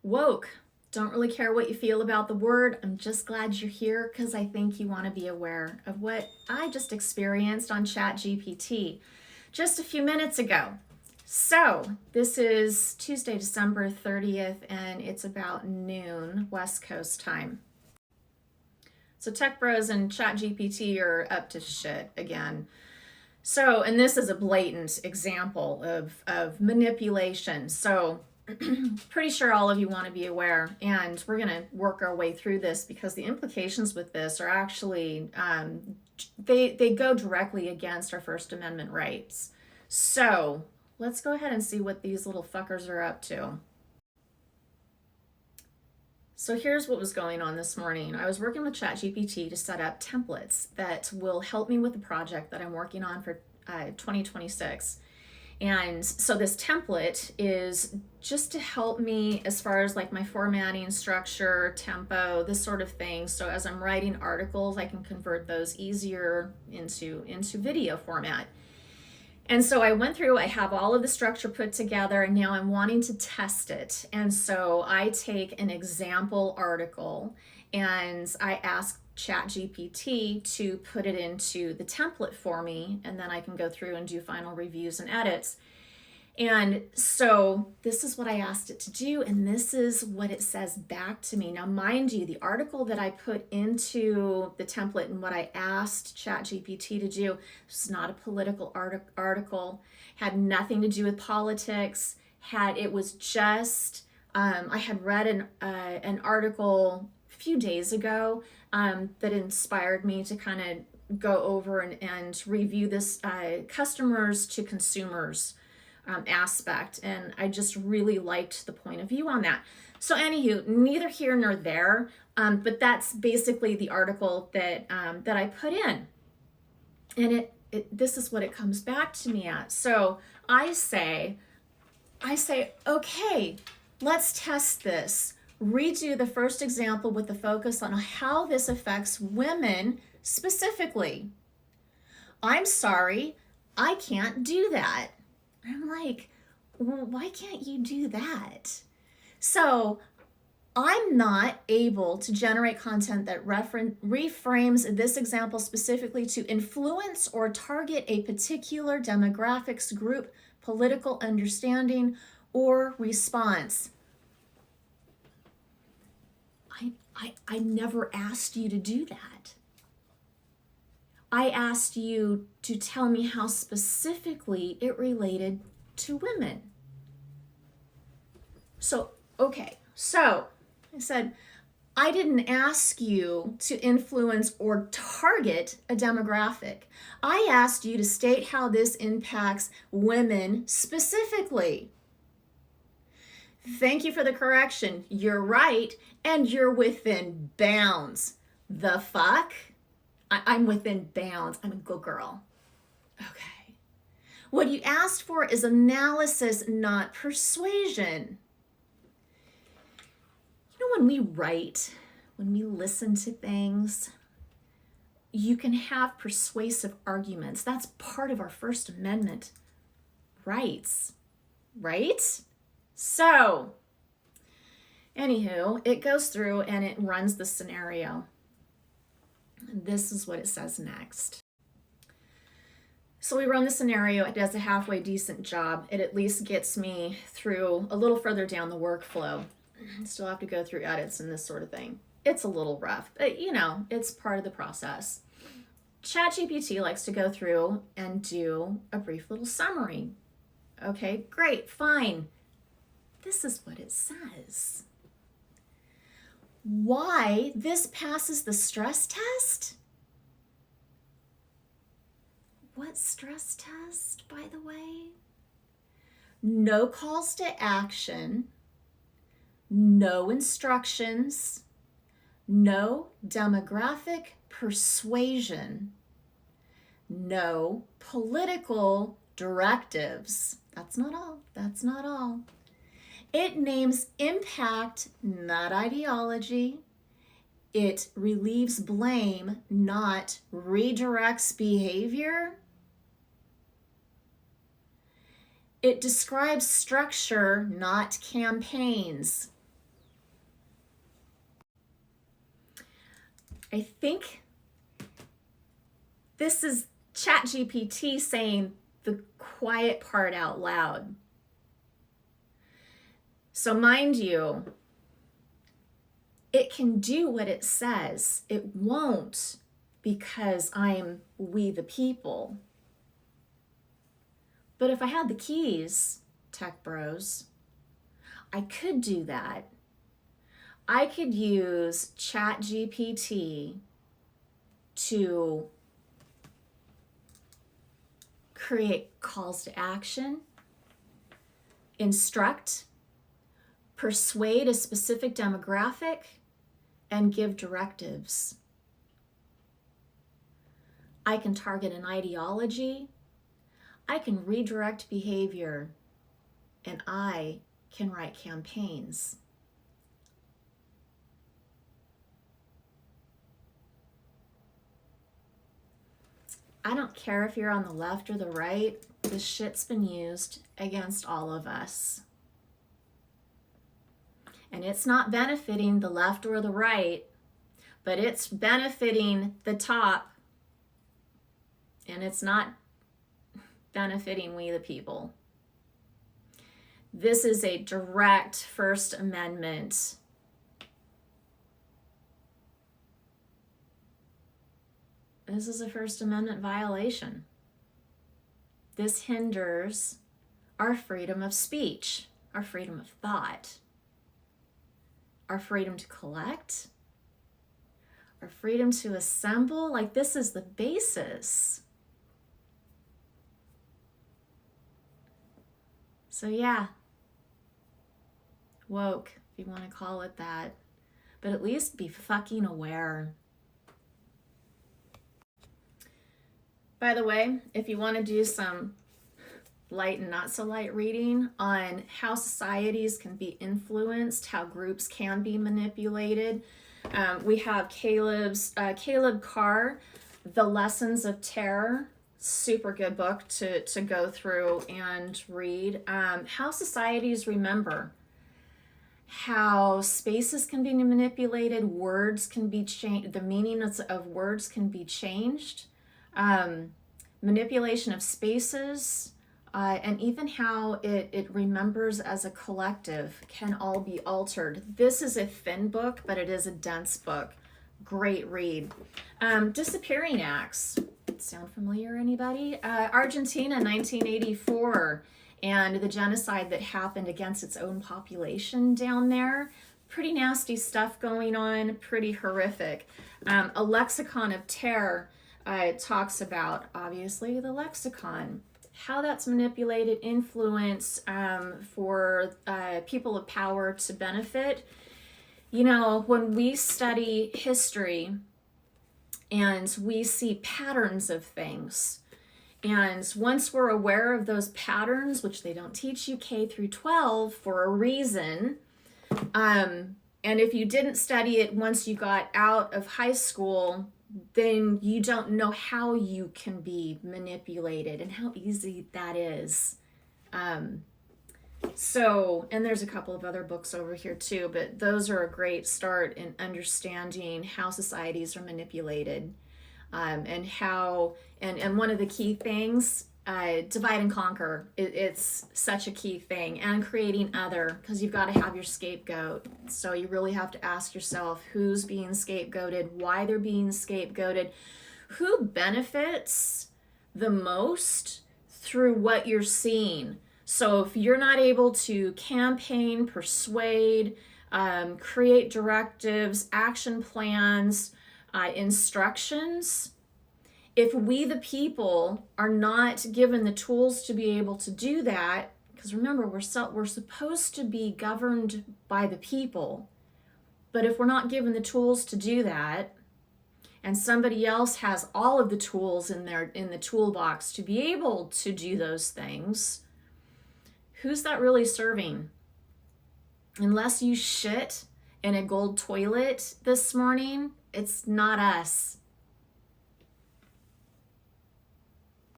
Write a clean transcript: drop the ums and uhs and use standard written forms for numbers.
Woke. Don't really care what you feel about the word. I'm just glad you're here because I think you want to be aware of what I just experienced on ChatGPT just a few minutes ago. So, this is Tuesday, December 30th, and it's about noon West Coast time. So, Tech Bros and ChatGPT are up to shit again. So, and this is a blatant example of manipulation. So, pretty sure all of you want to be aware, and we're going to work our way through this because the implications with this are actually they go directly against our First Amendment rights. So let's go ahead and see what these little fuckers are up to. So here's what was going on this morning. I was working with ChatGPT to set up templates that will help me with the project that I'm working on for 2026. And so this template is just to help me as far as like my formatting, structure, tempo, this sort of thing. So as I'm writing articles, I can convert those easier into video format. And so I went through, I have all of the structure put together, and now I'm wanting to test it. And so I take an example article and I ask ChatGPT to put it into the template for me, and then I can go through and do final reviews and edits. And so this is what I asked it to do, and this is what it says back to me. Now, mind you, the article that I put into the template and what I asked ChatGPT to do was not a political article, had nothing to do with politics. It was just I had read an article a few days ago that inspired me to kind of go over and review this customers to consumers aspect, and I just really liked the point of view on that. So anywho, neither here nor there, but that's basically the article that I put in, and this is what it comes back to me at. So I say, okay, let's test this. Redo the first example with the focus on how this affects women specifically. I'm sorry, I can't do that. I'm like, well, why can't you do that? So I'm not able to generate content that reframes this example specifically to influence or target a particular demographics group, political understanding, or response. I never asked you to do that. I asked you to tell me how specifically it related to women. So, okay, so I said, I didn't ask you to influence or target a demographic. I asked you to state how this impacts women specifically. Thank you for the correction. You're right, and you're within bounds. The fuck? I'm within bounds. I'm a good girl. Okay. What you asked for is analysis, not persuasion. You know, when we write, when we listen to things, you can have persuasive arguments. That's part of our First Amendment rights, right? So, anywho, it goes through and it runs the scenario. This is what it says next. So we run the scenario. It does a halfway decent job. It at least gets me through a little further down the workflow. Still have to go through edits and this sort of thing. It's a little rough, but you know, it's part of the process. ChatGPT likes to go through and do a brief little summary. Okay, great, fine. This is what it says. Why this passes the stress test? What stress test, by the way? No calls to action, no instructions, no demographic persuasion, no political directives. That's not all. That's not all. It names impact, not ideology. It relieves blame, not redirects behavior. It describes structure, not campaigns. I think this is ChatGPT saying the quiet part out loud. So mind you, it can do what it says. It won't, because I'm we the people. But if I had the keys, tech bros, I could do that. I could use ChatGPT to create calls to action, instruct, persuade a specific demographic, and give directives. I can target an ideology, I can redirect behavior, and I can write campaigns. I don't care if you're on the left or the right, this shit's been used against all of us. And it's not benefiting the left or the right, but it's benefiting the top, and it's not benefiting we the people. This is a direct First Amendment This is a First Amendment violation. This hinders our freedom of speech, our freedom of thought, our freedom to collect, our freedom to assemble. Like, this is the basis. So yeah, woke, if you want to call it that, but at least be fucking aware. By the way, if you want to do some light and not so light reading on how societies can be influenced, how groups can be manipulated, we have Caleb Carr, The Lessons of Terror. Super good book to go through and read. How societies remember, how spaces can be manipulated, words can be changed, the meaning of words can be changed, manipulation of spaces, and even how it remembers as a collective can all be altered. This is a thin book, but it is a dense book. Great read. Disappearing Acts. Sound familiar, anybody? Argentina, 1984, and the genocide that happened against its own population down there. Pretty nasty stuff going on, pretty horrific. A Lexicon of Terror talks about, obviously, the lexicon, how that's manipulated influence for people of power to benefit. You know, when we study history and we see patterns of things, and once we're aware of those patterns, which they don't teach you K through 12 for a reason, and if you didn't study it once you got out of high school, then you don't know how you can be manipulated and how easy that is. So, and there's a couple of other books over here too, but those are a great start in understanding how societies are manipulated, and how, and one of the key things, divide and conquer. It's such a key thing, and creating other, because you've got to have your scapegoat. So you really have to ask yourself who's being scapegoated, why they're being scapegoated, who benefits the most through what you're seeing. So if you're not able to campaign, persuade, create directives, action plans, instructions, if we the people are not given the tools to be able to do that, because remember, we're supposed to be governed by the people, but if we're not given the tools to do that, and somebody else has all of the tools in the toolbox to be able to do those things, who's that really serving? Unless you shit in a gold toilet this morning, it's not us.